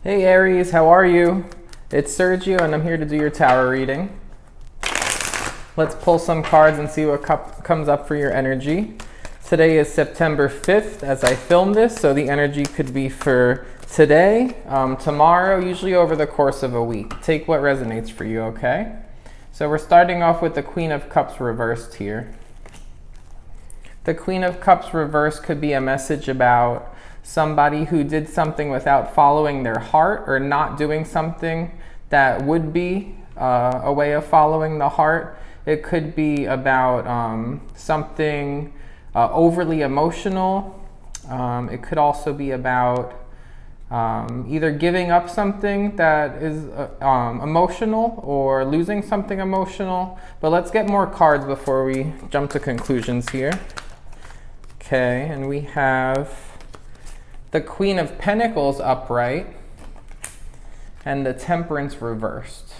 Hey Aries, how are you? It's Sergio and I'm here to do your tarot reading. Let's pull some cards and see what comes up for your energy. Today is September 5th as I film this, so the energy could be for today, tomorrow, usually over the course of a week. Take what resonates for you, okay? So we're starting off with the Queen of Cups reversed here. The Queen of Cups reversed could be a message about somebody who did something without following their heart, or not doing something that would be a way of following the heart. It could be about something overly emotional. It could also be about either giving up something that is emotional or losing something emotional. But let's get more cards before we jump to conclusions here. Okay, and we have the Queen of Pentacles upright and the Temperance reversed.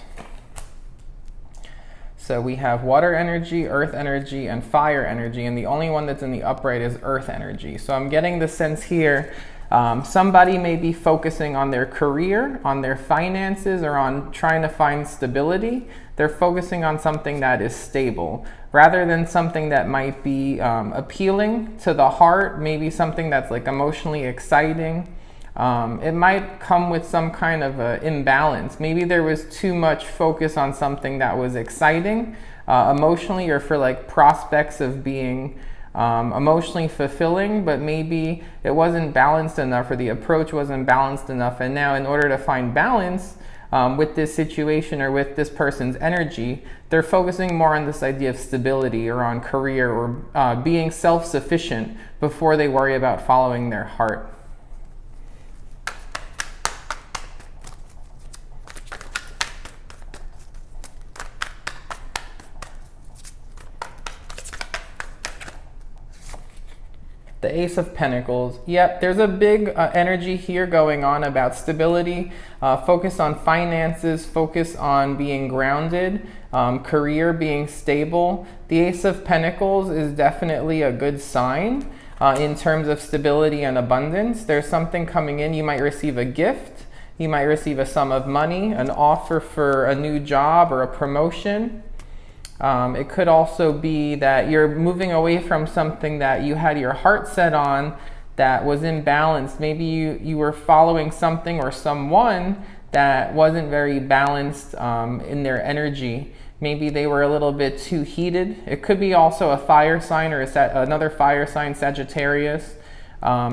So we have water energy, earth energy, and fire energy, and the only one that's in the upright is earth energy. So I'm getting the sense here, somebody may be focusing on their career, on their finances, or on trying to find stability. They're focusing on something that is stable, rather than something that might be appealing to the heart, maybe something that's like emotionally exciting. It might come with some kind of imbalance. Maybe there was too much focus on something that was exciting emotionally, or for like prospects of being emotionally fulfilling, but maybe it wasn't balanced enough, or the approach wasn't balanced enough. And now in order to find balance with this situation or with this person's energy, they're focusing more on this idea of stability or on career or being self-sufficient before they worry about following their heart. The Ace of Pentacles. Yep, there's a big energy here going on about stability, focus on finances, focus on being grounded, career being stable. The Ace of Pentacles is definitely a good sign in terms of stability and abundance. There's something coming in. You might receive a gift. You might receive a sum of money, an offer for a new job or a promotion. It could also be that you're moving away from something that you had your heart set on that was imbalanced. Maybe you were following something or someone that wasn't very balanced in their energy. Maybe they were a little bit too heated. It could be also a fire sign or another fire sign, Sagittarius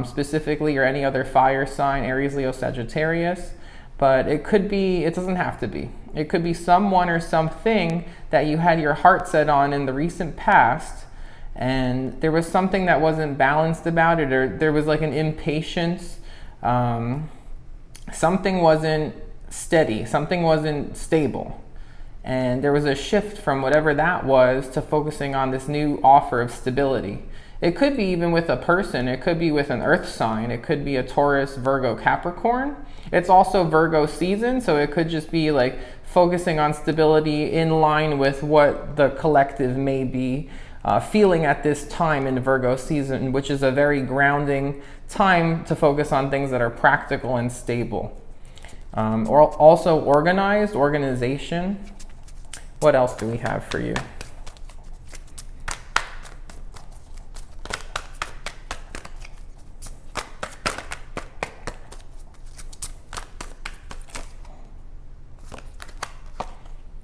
specifically, or any other fire sign, Aries, Leo, Sagittarius. But it could be, it doesn't have to be. It could be someone or something that you had your heart set on in the recent past, and there was something that wasn't balanced about it, or there was like an impatience. Something wasn't steady, something wasn't stable. And there was a shift from whatever that was to focusing on this new offer of stability. It could be even with a person. It could be with an earth sign. It could be a Taurus, Virgo, Capricorn. It's also Virgo season, so it could just be like focusing on stability in line with what the collective may be feeling at this time in Virgo season, which is a very grounding time to focus on things that are practical and stable. Or also organization. What else do we have for you?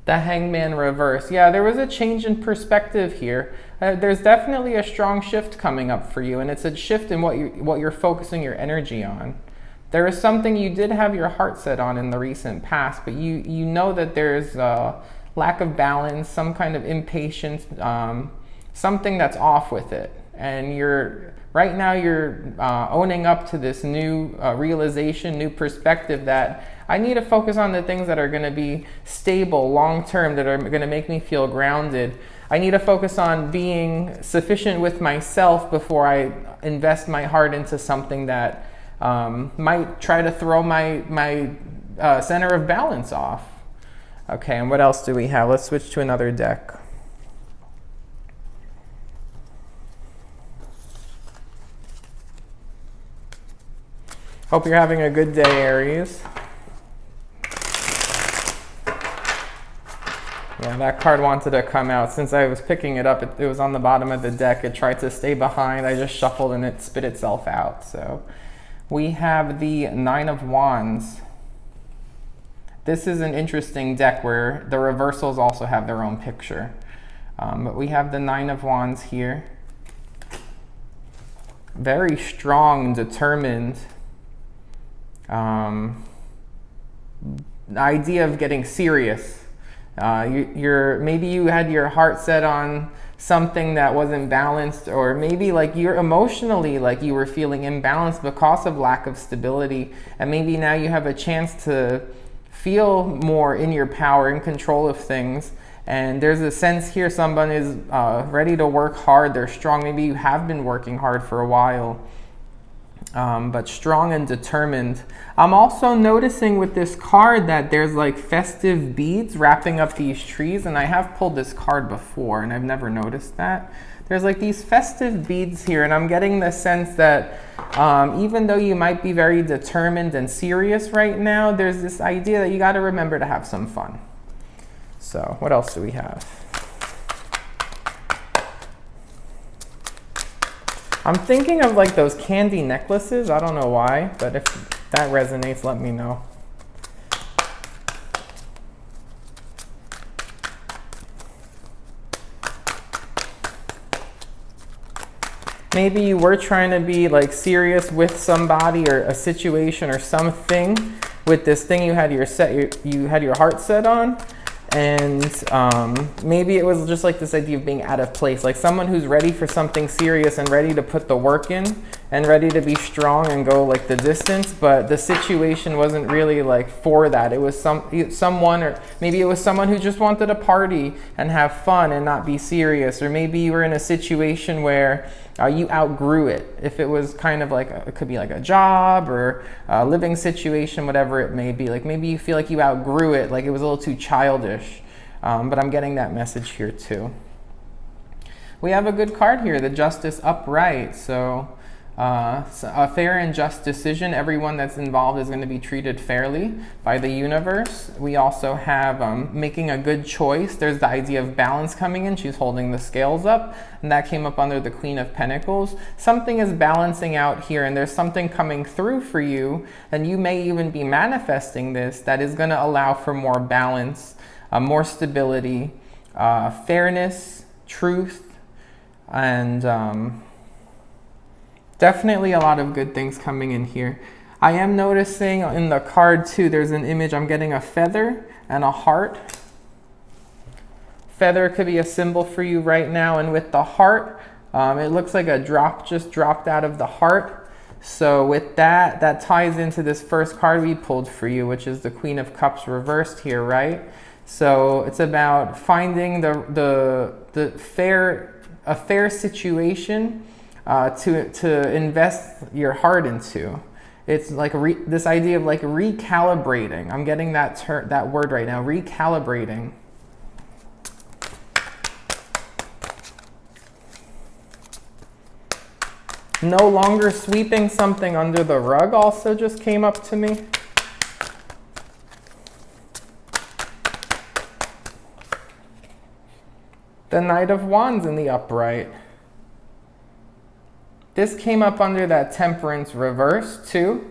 The Hangman reverse. Yeah, there was a change in perspective here. There's definitely a strong shift coming up for you, and it's a shift in what you're focusing your energy on. There is something you did have your heart set on in the recent past, but you know that there's a lack of balance, some kind of impatience, something that's off with it. And right now you're owning up to this new realization, new perspective that I need to focus on the things that are going to be stable long-term, that are going to make me feel grounded. I need to focus on being sufficient with myself before I invest my heart into something that might try to throw my center of balance off. Okay, and what else do we have? Let's switch to another deck. Hope you're having a good day, Aries. Yeah, that card wanted to come out. Since I was picking it up, it was on the bottom of the deck. It tried to stay behind. I just shuffled and it spit itself out. So we have the Nine of Wands. This is an interesting deck where the reversals also have their own picture. But we have the Nine of Wands here. Very strong, determined. The idea of getting serious. Maybe you had your heart set on something that wasn't balanced, or maybe like you're emotionally like you were feeling imbalanced because of lack of stability, and maybe now you have a chance to feel more in your power, in control of things. And there's a sense here someone is ready to work hard, they're strong. Maybe you have been working hard for a while, but strong and determined. I'm also noticing with this card that there's like festive beads wrapping up these trees, and I have pulled this card before and I've never noticed that. There's like these festive beads here, and I'm getting the sense that even though you might be very determined and serious right now, there's this idea that you got to remember to have some fun. So what else do we have? I'm thinking of like those candy necklaces. I don't know why, but if that resonates, let me know. Maybe you were trying to be like serious with somebody or a situation or something with this thing you had your heart set on. And maybe it was just like this idea of being out of place, like someone who's ready for something serious and ready to put the work in and ready to be strong and go like the distance, but the situation wasn't really like for that. It was someone, or maybe it was someone who just wanted to party and have fun and not be serious, or maybe you were in a situation where you outgrew it. If it was kind of like, it could be like a job or a living situation, whatever it may be. Like maybe you feel like you outgrew it, like it was a little too childish. But I'm getting that message here too. We have a good card here, the Justice upright. So a fair and just decision. Everyone that's involved is going to be treated fairly by the universe. We also have making a good choice. There's the idea of balance coming in. She's holding the scales up, and that came up under the Queen of Pentacles. Something is balancing out here, and there's something coming through for you, and you may even be manifesting this that is going to allow for more balance, more stability, fairness, truth, and definitely a lot of good things coming in here. I am noticing in the card too, there's an image, I'm getting a feather and a heart. Feather could be a symbol for you right now, and with the heart, it looks like a drop just dropped out of the heart. So with that, that ties into this first card we pulled for you, which is the Queen of Cups reversed here, right? So it's about finding a fair situation to invest your heart into. It's like this idea of like recalibrating. I'm getting that word right now, recalibrating. No longer sweeping something under the rug also just came up to me. The Knight of Wands in the upright. This came up under that Temperance reverse too.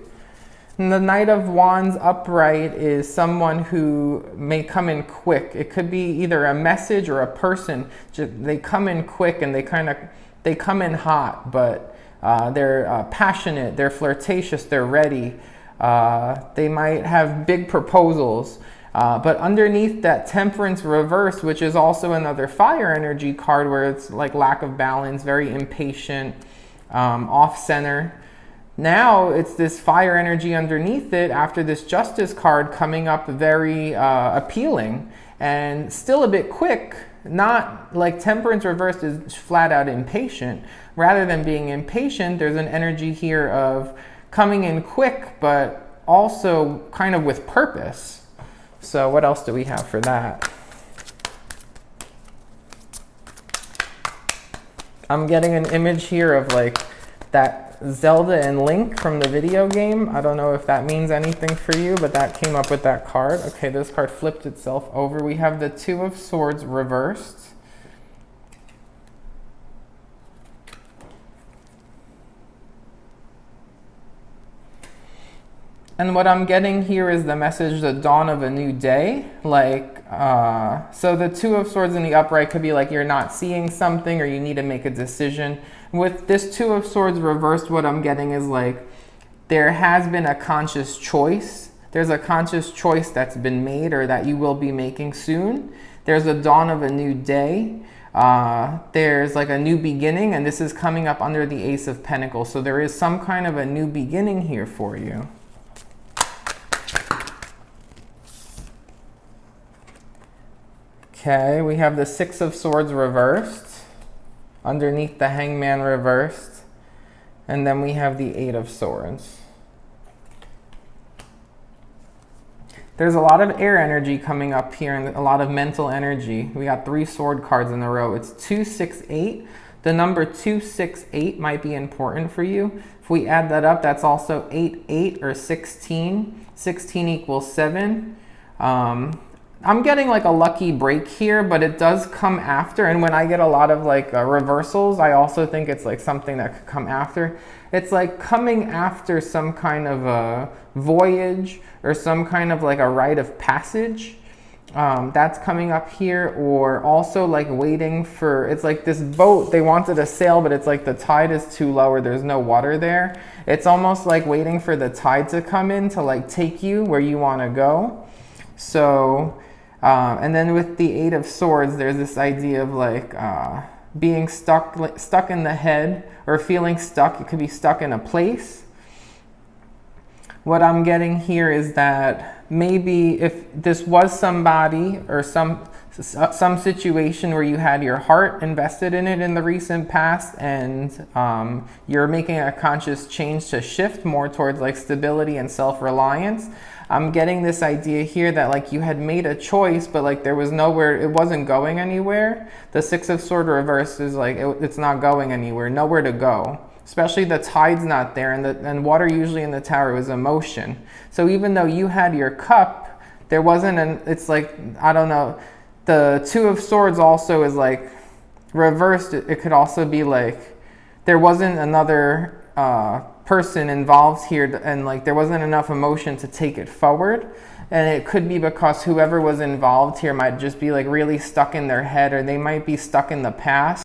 And the Knight of Wands upright is someone who may come in quick. It could be either a message or a person. They come in quick and they come in hot, but they're passionate, they're flirtatious, they're ready. They might have big proposals. But underneath that Temperance reverse, which is also another fire energy card where it's like lack of balance, very impatient, off-center. Now it's this fire energy underneath it after this Justice card coming up very appealing and still a bit quick. Not like Temperance reversed is flat out impatient. Rather than being impatient, there's an energy here of coming in quick, but also kind of with purpose. So what else do we have for that? I'm getting an image here of like that Zelda and Link from the video game. I don't know if that means anything for you, but that came up with that card. Okay, this card flipped itself over. We have the Two of Swords reversed. And what I'm getting here is the message, the dawn of a new day. Like, so the Two of Swords in the upright could be like you're not seeing something or you need to make a decision. With this Two of Swords reversed, what I'm getting is like there has been a conscious choice. There's a conscious choice that's been made or that you will be making soon. There's a dawn of a new day. There's like a new beginning, and this is coming up under the Ace of Pentacles. So there is some kind of a new beginning here for you. Okay, we have the Six of Swords reversed, underneath the Hangman reversed, and then we have the Eight of Swords. There's a lot of air energy coming up here and a lot of mental energy. We got 3 sword cards in a row. It's 268. The number 268 might be important for you. If we add that up, that's also 8, 8, or 16. 16 equals 7. I'm getting like a lucky break here, but it does come after. And when I get a lot of like reversals, I also think it's like something that could come after. It's like coming after some kind of a voyage or some kind of like a rite of passage. That's coming up here, or also like waiting for, it's like this boat, they wanted to sail, but it's like the tide is too low or there's no water there. It's almost like waiting for the tide to come in to like take you where you want to go. So, and then with the Eight of Swords, there's this idea of like being stuck in the head or feeling stuck. It could be stuck in a place. What I'm getting here is that maybe if this was somebody or some situation where you had your heart invested in it in the recent past, and you're making a conscious change to shift more towards like stability and self-reliance. I'm getting this idea here that like you had made a choice, but like there was nowhere, it wasn't going anywhere. The Six of Swords reversed is like it's not going anywhere, nowhere to go. Especially the tide's not there, and water usually in the Tower is emotion. So even though you had your cup, there wasn't it's like, I don't know, the Two of Swords also is like reversed. It could also be like there wasn't another person involved here, and like there wasn't enough emotion to take it forward. And it could be because whoever was involved here might just be like really stuck in their head, or they might be stuck in the past.